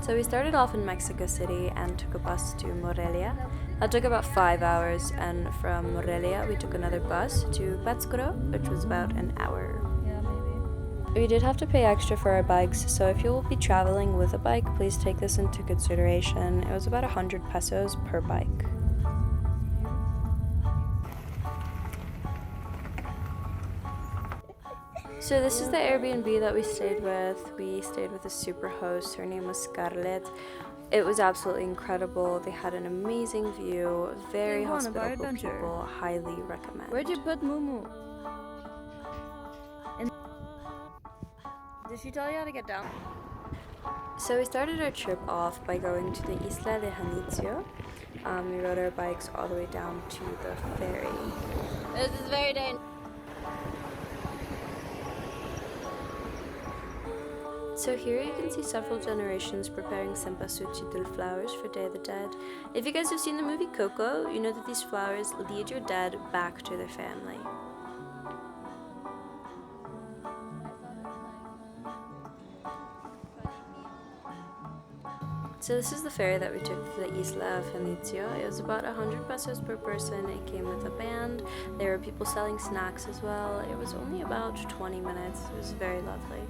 So we started off in Mexico City and took a bus to Morelia. That took about 5 hours, and from Morelia we took another bus to Patzcuaro, which was about an hour. Yeah, maybe. We did have to pay extra for our bikes, so if you will be traveling with a bike, please take this into consideration. It was about 100 pesos per bike. So this is the Airbnb that we stayed with. We stayed with a super host. Her name was Scarlett. It was absolutely incredible. They had an amazing view, very hospitable people. Highly recommend. Where'd you put Mumu? Did she tell you how to get down? So we started our trip off by going to the Isla de Janitzio. We rode our bikes all the way down to the ferry. This is very dangerous. So here you can see several generations preparing cempasúchil flowers for Day of the Dead. If you guys have seen the movie Coco, you know that these flowers lead your dead back to their family. So this is the ferry that we took to the Isla of Janitzio. It was about 100 pesos per person. It came with a band. There were people selling snacks as well. It was only about 20 minutes. It was very lovely.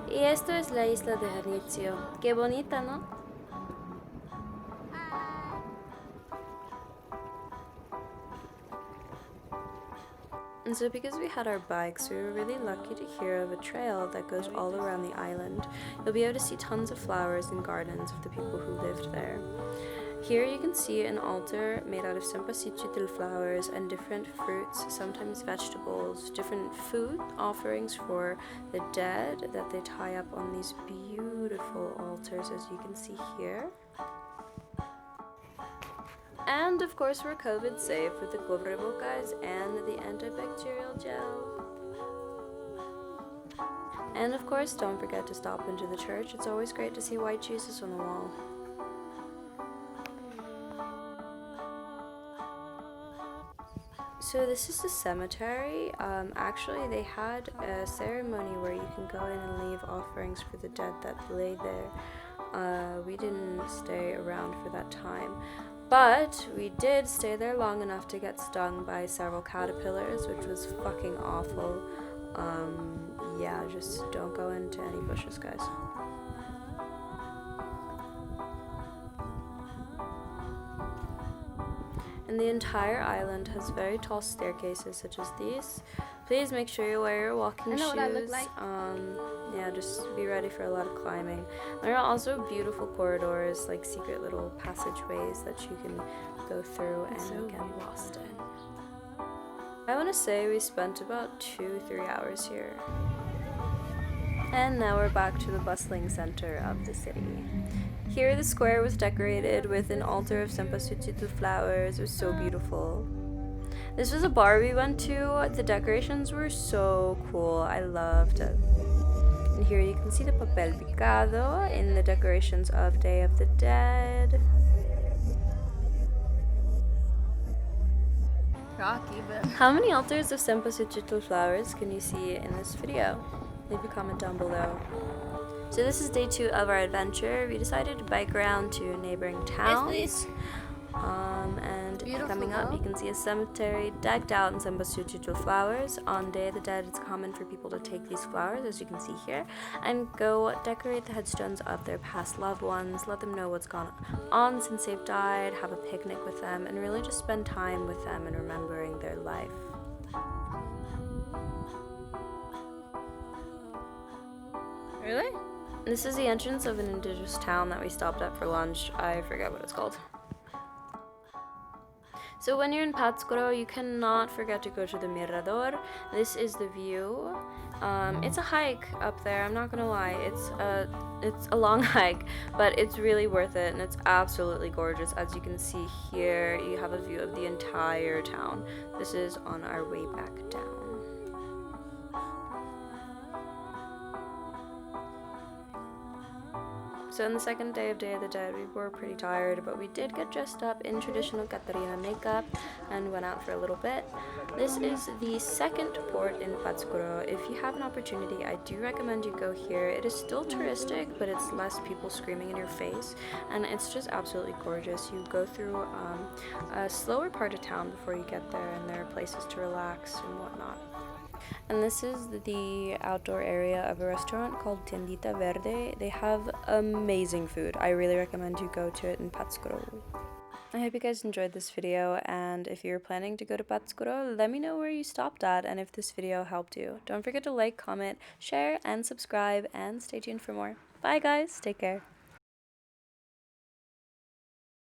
Y esto es la Isla de Janitzio. Qué bonita, ¿no? And so because we had our bikes, we were really lucky to hear of a trail that goes all around the island. You'll be able to see tons of flowers and gardens of the people who lived there. Here you can see an altar made out of cempasúchil flowers and different fruits, sometimes vegetables, different food offerings for the dead that they tie up on these beautiful altars, as you can see here. And of course we're COVID safe with the cubrebocas and the antibacterial gel. And of course don't forget to stop into the church. It's always great to see white Jesus on the wall. So this is the cemetery. Actually they had a ceremony where you can go in and leave offerings for the dead that lay there. We didn't stay around for that time, but we did stay there long enough to get stung by several caterpillars, which was fucking awful. Yeah, just don't go into any bushes, guys. And the entire island has very tall staircases such as these. Please make sure you wear your walking shoes. What I look like. Yeah, just be ready for a lot of climbing. There are also beautiful corridors, like secret little passageways that you can go through and get lost in. I want to say we spent about 2-3 hours here. And now we're back to the bustling center of the city. Here the square was decorated with an altar of cempasúchil flowers. It was so beautiful. This was a bar we went to. The decorations were so cool. I loved it. And here you can see the papel picado in the decorations of Day of the Dead. Rocky, but How many altars of cempasúchil flowers can you see in this video? Leave a comment down below. So this is day 2 of our adventure. We decided to bike around to neighboring towns. yes, please. And Beautiful, coming up, huh? you can see a cemetery decked out in cempasúchil flowers. On Day of the Dead, it's common for people to take these flowers, as you can see here, and go decorate the headstones of their past loved ones, let them know what's gone on since they've died, have a picnic with them, and really just spend time with them and remembering their life. Really? This is the entrance of an indigenous town that we stopped at for lunch. I forget what it's called. So when you're in Patzcuaro, you cannot forget to go to the mirador. This is the view. It's a hike up there, I'm not gonna lie. It's a long hike, but it's really worth it, and it's absolutely gorgeous. As you can see here, you have a view of the entire town. This is on our way back down. So on the second day of Day of the Dead, we were pretty tired, but we did get dressed up in traditional Catarina makeup and went out for a little bit. This is the second port in Patzcuaro. If you have an opportunity, I do recommend you go here. It is still touristic, but it's less people screaming in your face, and it's just absolutely gorgeous. You go through a slower part of town before you get there, and there are places to relax and whatnot. And this is the outdoor area of a restaurant called Tiendita Verde. They have amazing food. I really recommend you go to it in Patzcuaro. I hope you guys enjoyed this video, and if you're planning to go to Patzcuaro, let me know where you stopped at and if this video helped you. Don't forget to like, comment, share, and subscribe, and stay tuned for more. Bye guys, take care.